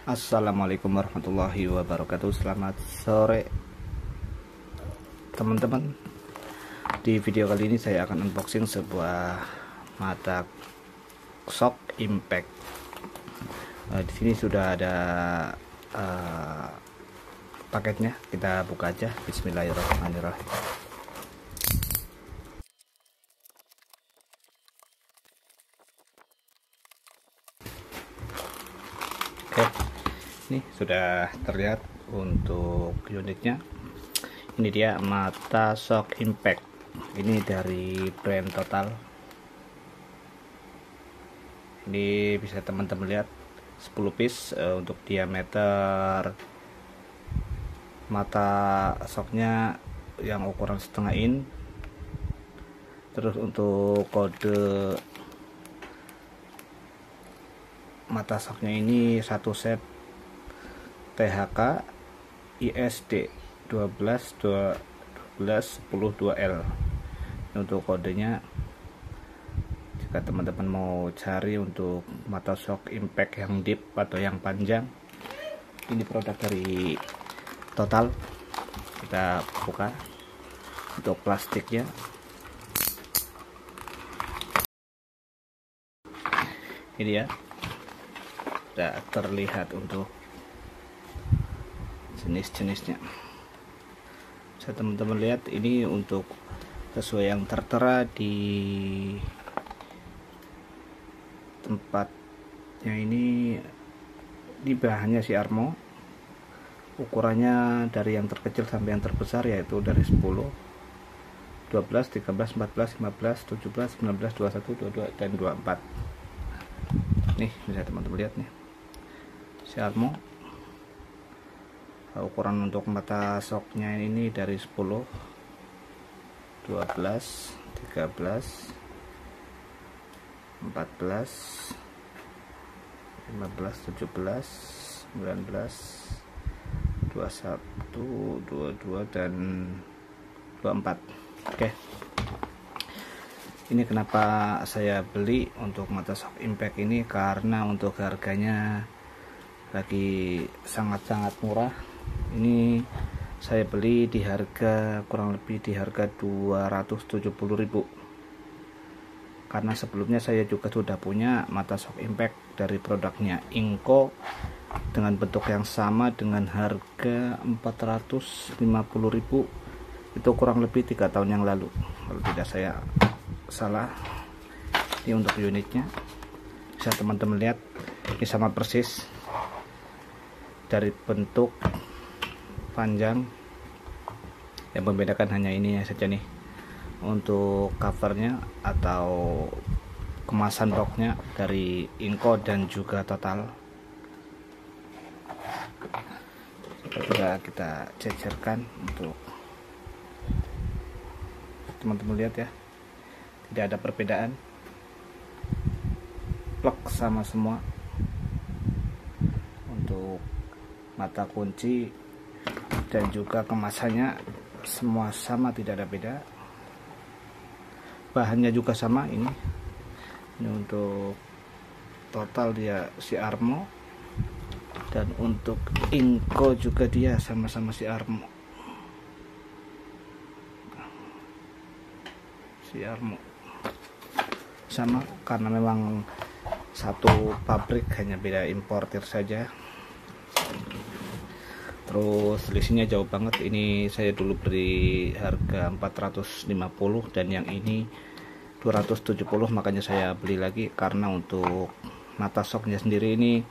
Assalamualaikum warahmatullahi wabarakatuh. Selamat sore teman-teman. Di video kali ini saya akan unboxing sebuah mata shock impact. Di sini sudah ada paketnya. Kita buka aja. Bismillahirrahmanirrahim. Oke, ini sudah terlihat untuk unitnya. Ini dia mata shock impact. Ini dari brand Total. Ini bisa teman-teman lihat 10 piece untuk diameter mata shocknya yang ukuran setengah in. Terus untuk kode mata shocknya ini satu set THK ISD 12-10-2L. Untuk kodenya, jika teman-teman mau cari untuk mata shock impact yang deep atau yang panjang, ini produk dari Total. Kita buka untuk plastiknya. Ini ya, sudah terlihat untuk jenis-jenisnya. Bisa teman-teman lihat, ini untuk sesuai yang tertera di tempatnya. Ini bahannya si Armo, ukurannya dari yang terkecil sampai yang terbesar, yaitu dari 10, 12, 13, 14, 15, 17, 19, 21, 22, dan 24. Nih, bisa teman-teman lihat nih, si Armo. Ukuran untuk mata shocknya ini dari 10, 12, 13, 14, 15, 17, 19, 21, 22, dan 24. Oke. Ini kenapa saya beli untuk mata shock impact ini, karena untuk harganya lagi sangat-sangat murah. Ini saya beli di harga kurang lebih di harga 270.000. Karena sebelumnya saya juga sudah punya mata shock impact dari produknya Inco dengan bentuk yang sama dengan harga 450.000. Itu kurang lebih 3 tahun yang lalu, kalau tidak saya salah. Ini untuk unitnya, bisa teman-teman lihat, ini sama persis. Dari bentuk, panjang, yang membedakan hanya ini saja nih. Untuk covernya atau kemasan boxnya dari Inco dan juga Total. Coba kita cecerkan untuk teman-teman lihat ya, tidak ada perbedaan, plek sama semua. Untuk mata kunci dan juga kemasannya semua sama, tidak ada beda. Bahannya juga sama. Ini untuk Total dia si Armo, dan untuk Inco juga dia sama-sama si Armo. Sama, karena memang satu pabrik, hanya beda importir saja. Terus selisihnya jauh banget. Ini saya dulu beli harga 450 dan yang ini 270, makanya saya beli lagi. Karena untuk mata shocknya sendiri ini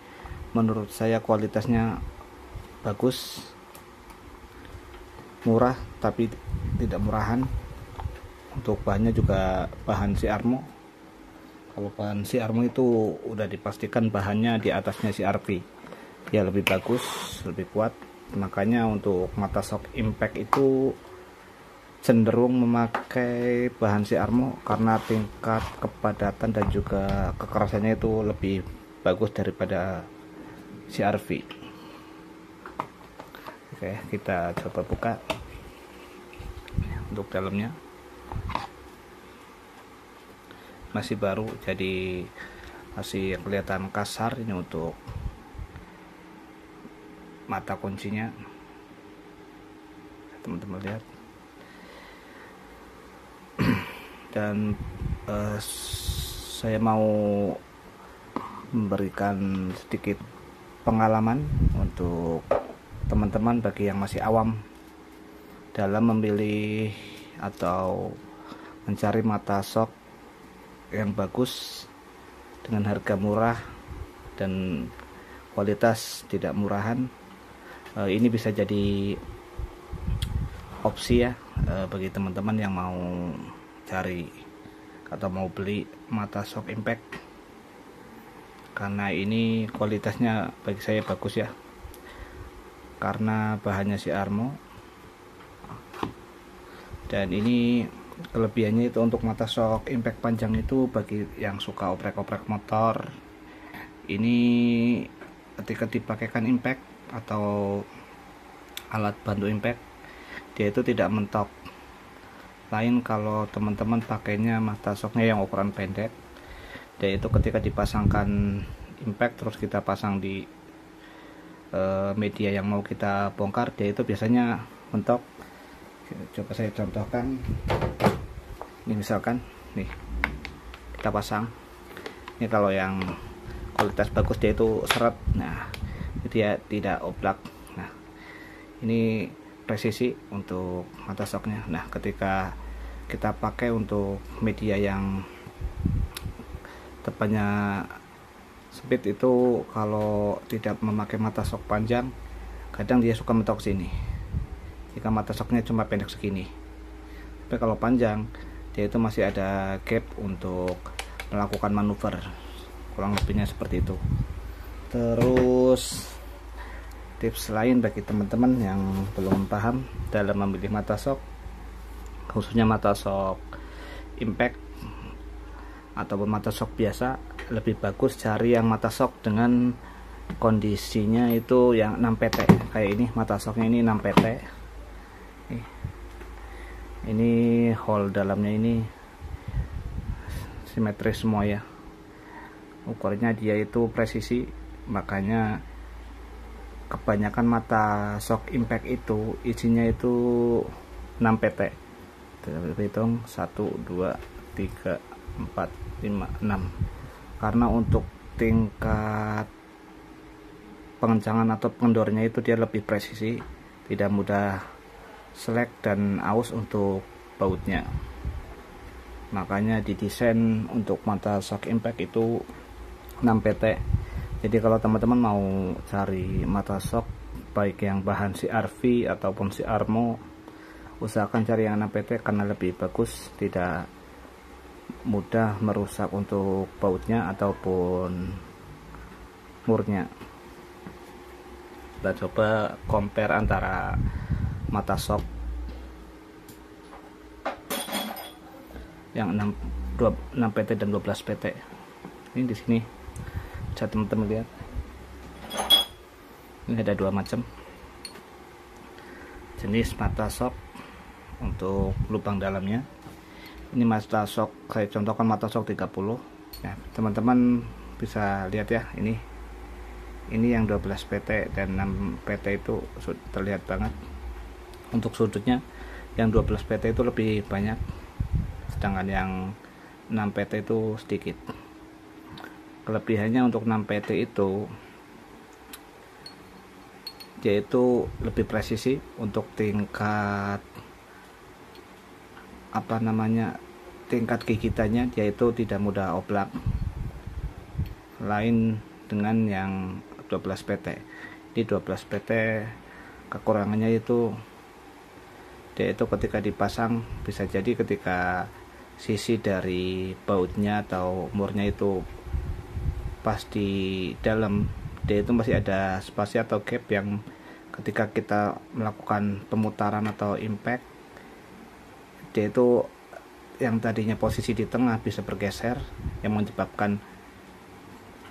menurut saya kualitasnya bagus, murah tapi tidak murahan. Untuk bahannya juga bahan si Armo. Kalau bahan si Armo itu udah dipastikan bahannya di atasnya si RV, ya lebih bagus, lebih kuat. Makanya untuk mata shock impact itu cenderung memakai bahan si Armo, karena tingkat kepadatan dan juga kekerasannya itu lebih bagus daripada si RV. Oke, kita coba buka untuk dalamnya. Masih baru, jadi masih kelihatan kasar. Ini untuk mata kuncinya, teman-teman lihat. Dan saya mau memberikan sedikit pengalaman untuk teman-teman bagi yang masih awam dalam memilih atau mencari mata shock yang bagus dengan harga murah dan kualitas tidak murahan. Ini bisa jadi opsi ya bagi teman-teman yang mau cari atau mau beli mata shock impact, karena ini kualitasnya bagi saya bagus ya, karena bahannya si Armo. Dan ini kelebihannya itu untuk mata shock impact panjang itu bagi yang suka oprek-oprek motor, ini ketika dipakaikan impact atau alat bantu impact, dia itu tidak mentok. Lain kalau teman-teman pakainya mata shocknya yang ukuran pendek, dia itu ketika dipasangkan impact terus kita pasang di media yang mau kita bongkar, dia itu biasanya mentok. Coba saya contohkan. Ini misalkan nih kita pasang, ini kalau yang kualitas bagus dia itu seret, nah dia tidak oblak. Nah ini presisi untuk mata shocknya. Nah ketika kita pakai untuk media yang tepatnya sempit itu, kalau tidak memakai mata shock panjang kadang dia suka mentok sini jika mata shocknya cuma pendek segini. Tapi kalau panjang dia itu masih ada gap untuk melakukan manuver, kurang lebihnya seperti itu. Terus tips lain bagi teman-teman yang belum paham dalam memilih mata shock, khususnya mata shock impact ataupun mata shock biasa, lebih bagus cari yang mata shock dengan kondisinya itu yang 6 PT. Kayak ini mata shocknya ini 6 PT. Ini hole dalamnya ini simetris semua ya. Ukurnya dia itu presisi, makanya kebanyakan mata shock impact itu isinya itu 6 PT. Kita hitung 1, 2, 3, 4, 5, 6. Karena untuk tingkat pengencangan atau pengendornya itu dia lebih presisi, tidak mudah selek dan aus untuk bautnya. Makanya didesain untuk mata shock impact itu 6 PT. Jadi kalau teman-teman mau cari mata shock baik yang bahan CRV ataupun si Armo, usahakan cari yang 6 PT karena lebih bagus, tidak mudah merusak untuk bautnya ataupun murnya. Kita coba compare antara mata shock yang 6 PT dan 12 PT. Ini di sini bisa teman-teman lihat, ini ada dua macam jenis mata shock untuk lubang dalamnya. Ini mata shock, saya contohkan mata shock 30 ya, teman-teman bisa lihat ya, ini yang 12 PT dan 6 PT itu terlihat banget untuk sudutnya. Yang 12 PT itu lebih banyak, sedangkan yang 6 PT itu sedikit. Kelebihannya untuk 6 PT itu yaitu lebih presisi untuk tingkat tingkat gigitannya, yaitu tidak mudah oblak, lain dengan yang 12 PT. Di 12 PT kekurangannya itu dia itu ketika dipasang bisa jadi ketika sisi dari bautnya atau murnya itu pas di dalam, dia itu masih ada spasi atau gap yang ketika kita melakukan pemutaran atau impact, dia itu yang tadinya posisi di tengah bisa bergeser, yang menyebabkan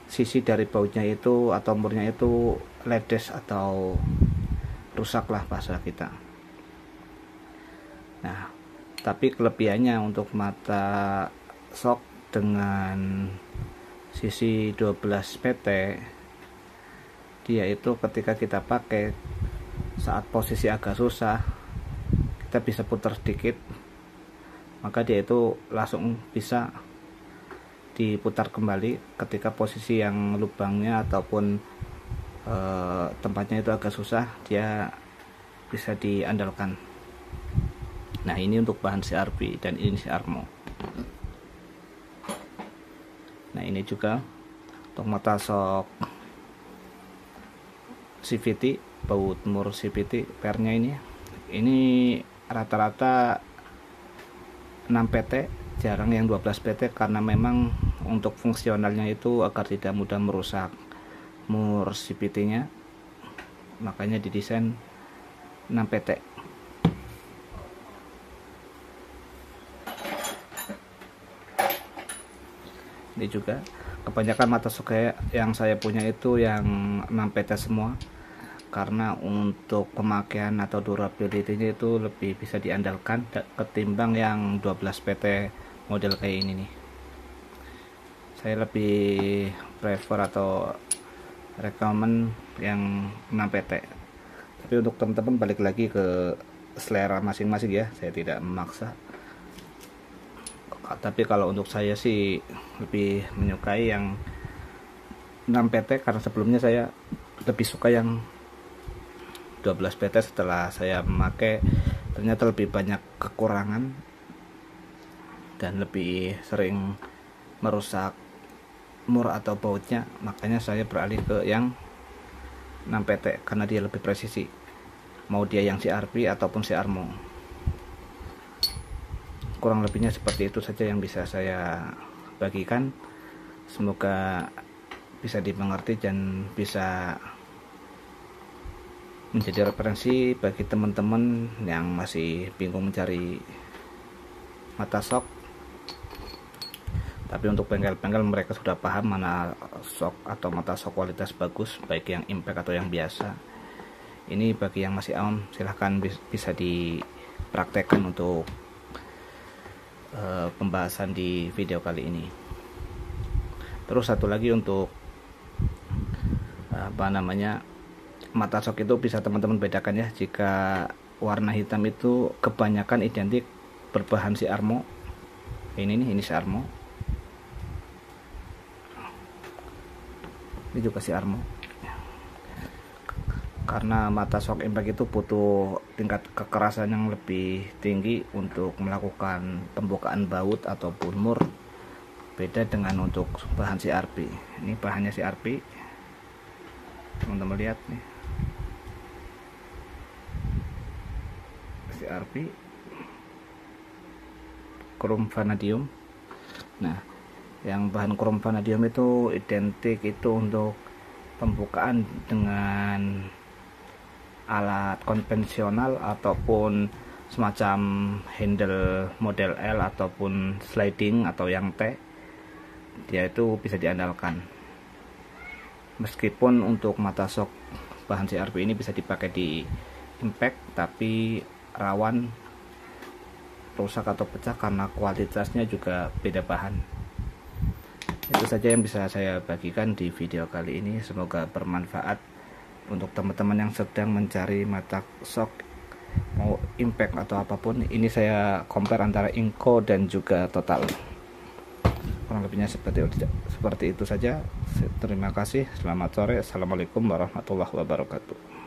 sisi dari bautnya itu atau murnya itu ledes atau rusak lah bahasa kita. Nah, tapi kelebihannya untuk mata shock dengan sisi 12 PT, dia itu ketika kita pakai saat posisi agak susah, kita bisa putar sedikit, maka dia itu langsung bisa diputar kembali ketika posisi yang lubangnya ataupun tempatnya itu agak susah, dia bisa diandalkan. Nah, ini untuk bahan CRP dan ini si Armo. Nah, ini juga untuk mata sok CVT, baut mur CVT pernya ini rata-rata 6 PT, jarang yang 12 PT, karena memang untuk fungsionalnya itu agar tidak mudah merusak mur CVT nya, makanya didesain 6 PT. Ini juga kebanyakan mata sok yang saya punya itu yang 6 PT semua, karena untuk pemakaian atau durability-nya itu lebih bisa diandalkan ketimbang yang 12 PT model kayak ini nih. Saya lebih prefer atau recommend yang 6 PT. Tapi untuk teman-teman balik lagi ke selera masing-masing ya, saya tidak memaksa. Tapi kalau untuk saya sih lebih menyukai yang 6 PT, karena sebelumnya saya lebih suka yang 12 PT. Setelah saya memakai ternyata lebih banyak kekurangan dan lebih sering merusak mur atau bautnya, makanya saya beralih ke yang 6 PT karena dia lebih presisi, mau dia yang CRP ataupun si Armo. Kurang lebihnya seperti itu saja yang bisa saya bagikan. Semoga bisa dimengerti dan bisa menjadi referensi bagi teman-teman yang masih bingung mencari mata sok. Tapi untuk bengkel-bengkel mereka sudah paham mana sok atau mata sok kualitas bagus, baik yang impact atau yang biasa. Ini bagi yang masih awam silahkan bisa dipraktekkan untuk pembahasan di video kali ini. Terus satu lagi untuk mata sok itu bisa teman-teman bedakan ya. Jika warna hitam itu kebanyakan identik berbahan si Armo. Ini si Armo. Ini juga si Armo. Karena mata sok impact itu butuh tingkat kekerasan yang lebih tinggi untuk melakukan pembukaan baut ataupun mur, beda dengan untuk bahan CRP. Ini bahannya CRP, teman-teman lihat nih, CRP krom vanadium. Nah, yang bahan krom vanadium itu identik itu untuk pembukaan dengan alat konvensional ataupun semacam handle model L ataupun sliding atau yang T, dia itu bisa diandalkan. Meskipun untuk mata sok bahan CRP ini bisa dipakai di impact, tapi rawan rusak atau pecah karena kualitasnya juga beda bahan. Itu saja yang bisa saya bagikan di video kali ini. Semoga bermanfaat untuk teman-teman yang sedang mencari mata sok, mau impact atau apapun. Ini saya compare antara Inco dan juga Total. Kurang lebihnya seperti itu saja. Terima kasih. Selamat sore. Assalamualaikum warahmatullahi wabarakatuh.